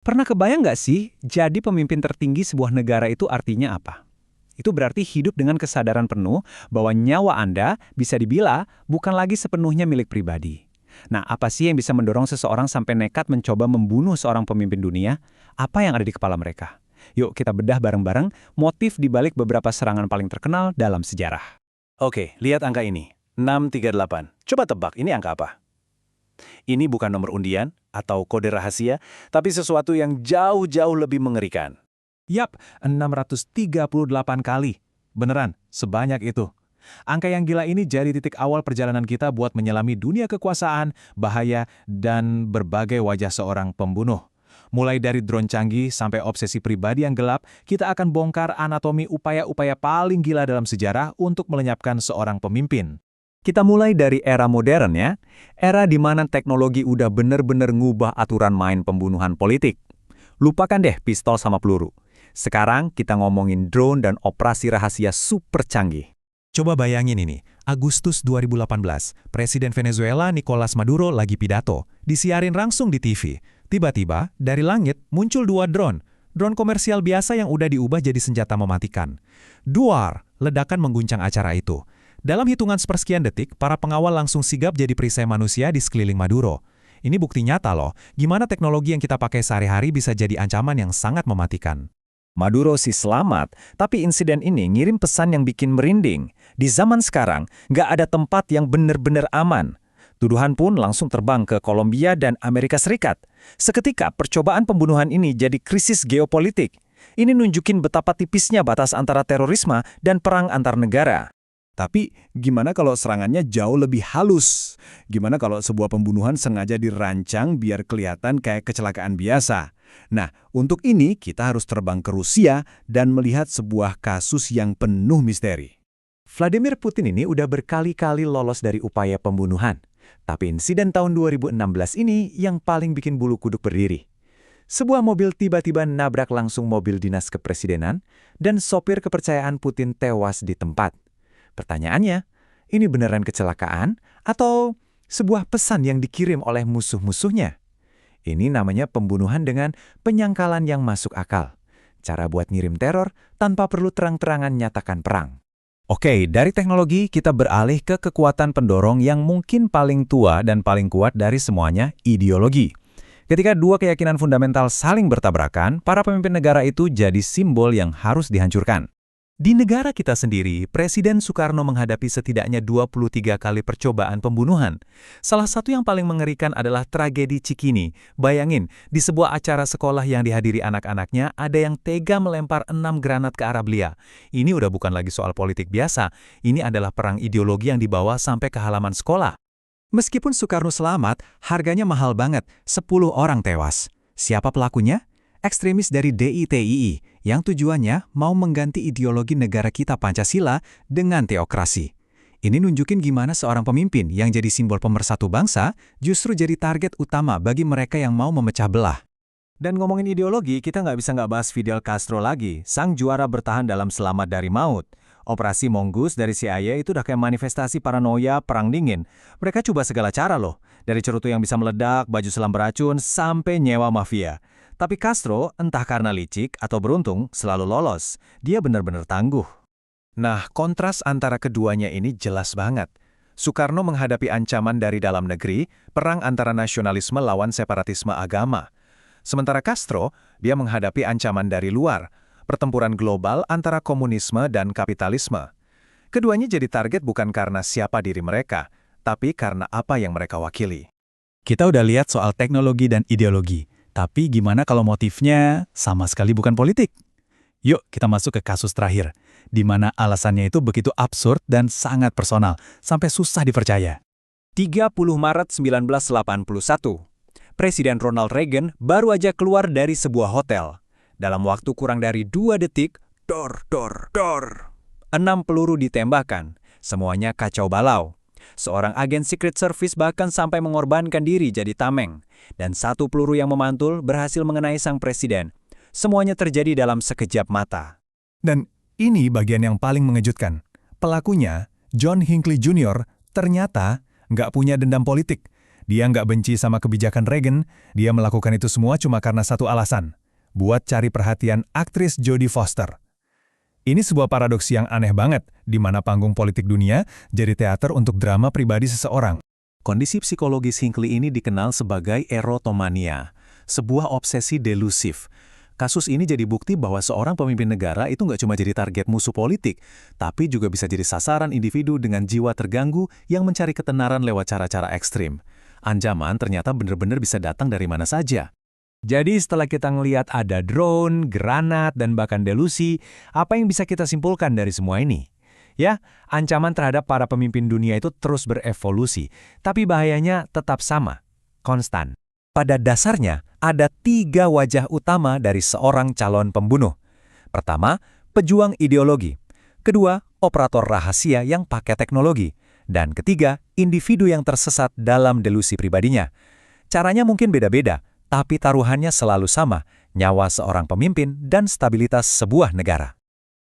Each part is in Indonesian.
Pernah kebayang nggak sih, jadi pemimpin tertinggi sebuah negara itu artinya apa? Itu berarti hidup dengan kesadaran penuh bahwa nyawa Anda bisa dibilang bukan lagi sepenuhnya milik pribadi. Nah, apa sih yang bisa mendorong seseorang sampai nekat mencoba membunuh seorang pemimpin dunia? Apa yang ada di kepala mereka? Yuk kita bedah bareng-bareng motif di balik beberapa serangan paling terkenal dalam sejarah. Oke, lihat angka ini. 638. Coba tebak, ini angka apa? Ini bukan nomor undian atau kode rahasia, tapi sesuatu yang jauh-jauh lebih mengerikan. Yap, 638 kali. Beneran, sebanyak itu. Angka yang gila ini jadi titik awal perjalanan kita buat menyelami dunia kekuasaan, bahaya, dan berbagai wajah seorang pembunuh. Mulai dari drone canggih sampai obsesi pribadi yang gelap, kita akan bongkar anatomi upaya-upaya paling gila dalam sejarah untuk melenyapkan seorang pemimpin. Kita mulai dari era modern ya, era di mana teknologi udah bener-bener ngubah aturan main pembunuhan politik. Lupakan deh pistol sama peluru. Sekarang kita ngomongin drone dan operasi rahasia super canggih. Coba bayangin ini, Agustus 2018, Presiden Venezuela Nicolas Maduro lagi pidato, disiarin langsung di TV. Tiba-tiba, dari langit muncul dua drone. Drone komersial biasa yang udah diubah jadi senjata mematikan. Duar, ledakan mengguncang acara itu. Dalam hitungan sepersekian detik, para pengawal langsung sigap jadi perisai manusia di sekeliling Maduro. Ini bukti nyata loh, gimana teknologi yang kita pakai sehari-hari bisa jadi ancaman yang sangat mematikan. Maduro sih selamat, tapi insiden ini ngirim pesan yang bikin merinding. Di zaman sekarang, nggak ada tempat yang benar-benar aman. Tuduhan pun langsung terbang ke Kolombia dan Amerika Serikat. Seketika, percobaan pembunuhan ini jadi krisis geopolitik. Ini nunjukin betapa tipisnya batas antara terorisme dan perang antar negara. Tapi gimana kalau serangannya jauh lebih halus? Gimana kalau sebuah pembunuhan sengaja dirancang biar kelihatan kayak kecelakaan biasa? Nah, untuk ini kita harus terbang ke Rusia dan melihat sebuah kasus yang penuh misteri. Vladimir Putin ini udah berkali-kali lolos dari upaya pembunuhan. Tapi insiden tahun 2016 ini yang paling bikin bulu kuduk berdiri. Sebuah mobil tiba-tiba nabrak langsung mobil dinas kepresidenan dan sopir kepercayaan Putin tewas di tempat. Pertanyaannya, ini beneran kecelakaan atau sebuah pesan yang dikirim oleh musuh-musuhnya? Ini namanya pembunuhan dengan penyangkalan yang masuk akal. Cara buat ngirim teror tanpa perlu terang-terangan nyatakan perang. Oke, dari teknologi kita beralih ke kekuatan pendorong yang mungkin paling tua dan paling kuat dari semuanya, ideologi. Ketika dua keyakinan fundamental saling bertabrakan, para pemimpin negara itu jadi simbol yang harus dihancurkan. Di negara kita sendiri, Presiden Soekarno menghadapi setidaknya 23 kali percobaan pembunuhan. Salah satu yang paling mengerikan adalah tragedi Cikini. Bayangin, di sebuah acara sekolah yang dihadiri anak-anaknya, ada yang tega melempar 6 granat ke arah beliau. Ini udah bukan lagi soal politik biasa, ini adalah perang ideologi yang dibawa sampai ke halaman sekolah. Meskipun Soekarno selamat, harganya mahal banget, 10 orang tewas. Siapa pelakunya? Ekstremis dari DITII yang tujuannya mau mengganti ideologi negara kita Pancasila dengan teokrasi. Ini nunjukin gimana seorang pemimpin yang jadi simbol pemersatu bangsa justru jadi target utama bagi mereka yang mau memecah belah. Dan ngomongin ideologi, kita nggak bisa nggak bahas Fidel Castro lagi, sang juara bertahan dalam Selamat dari Maut. Operasi Mongoose dari CIA itu udah kayak manifestasi paranoia perang dingin. Mereka coba segala cara loh, dari cerutu yang bisa meledak, baju selam beracun, sampai nyewa mafia. Tapi Castro, entah karena licik atau beruntung, selalu lolos. Dia benar-benar tangguh. Nah, kontras antara keduanya ini jelas banget. Soekarno menghadapi ancaman dari dalam negeri, perang antara nasionalisme lawan separatisme agama. Sementara Castro, dia menghadapi ancaman dari luar, pertempuran global antara komunisme dan kapitalisme. Keduanya jadi target bukan karena siapa diri mereka, tapi karena apa yang mereka wakili. Kita udah lihat soal teknologi dan ideologi. Tapi gimana kalau motifnya sama sekali bukan politik? Yuk kita masuk ke kasus terakhir, di mana alasannya itu begitu absurd dan sangat personal, sampai susah dipercaya. 30 Maret 1981, Presiden Ronald Reagan baru aja keluar dari sebuah hotel. Dalam waktu kurang dari 2 detik, dor, dor, dor. 6 peluru ditembakkan, semuanya kacau balau. Seorang agen Secret Service bahkan sampai mengorbankan diri jadi tameng. Dan 1 peluru yang memantul berhasil mengenai sang presiden. Semuanya terjadi dalam sekejap mata. Dan ini bagian yang paling mengejutkan. Pelakunya, John Hinckley Jr., ternyata nggak punya dendam politik. Dia nggak benci sama kebijakan Reagan, dia melakukan itu semua cuma karena satu alasan, buat cari perhatian aktris Jodie Foster. Ini sebuah paradoks yang aneh banget, di mana panggung politik dunia jadi teater untuk drama pribadi seseorang. Kondisi psikologis Hinckley ini dikenal sebagai erotomania, sebuah obsesi delusif. Kasus ini jadi bukti bahwa seorang pemimpin negara itu nggak cuma jadi target musuh politik, tapi juga bisa jadi sasaran individu dengan jiwa terganggu yang mencari ketenaran lewat cara-cara ekstrim. Ancaman ternyata benar-benar bisa datang dari mana saja. Jadi setelah kita ngelihat ada drone, granat, dan bahkan delusi, apa yang bisa kita simpulkan dari semua ini? Ya, ancaman terhadap para pemimpin dunia itu terus berevolusi, tapi bahayanya tetap sama, konstan. Pada dasarnya, ada 3 wajah utama dari seorang calon pembunuh. Pertama, pejuang ideologi. Kedua, operator rahasia yang pakai teknologi. Dan ketiga, individu yang tersesat dalam delusi pribadinya. Caranya mungkin beda-beda, tapi taruhannya selalu sama, nyawa seorang pemimpin dan stabilitas sebuah negara.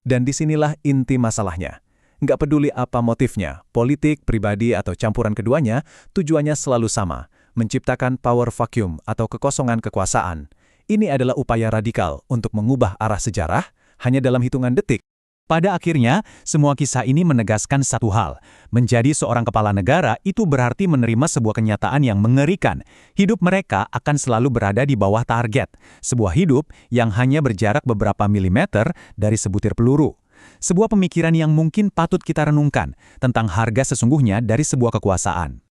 Dan disinilah inti masalahnya. Nggak peduli apa motifnya, politik, pribadi, atau campuran keduanya, tujuannya selalu sama, menciptakan power vacuum atau kekosongan kekuasaan. Ini adalah upaya radikal untuk mengubah arah sejarah hanya dalam hitungan detik. Pada akhirnya, semua kisah ini menegaskan satu hal. Menjadi seorang kepala negara itu berarti menerima sebuah kenyataan yang mengerikan. Hidup mereka akan selalu berada di bawah target. Sebuah hidup yang hanya berjarak beberapa milimeter dari sebutir peluru. Sebuah pemikiran yang mungkin patut kita renungkan tentang harga sesungguhnya dari sebuah kekuasaan.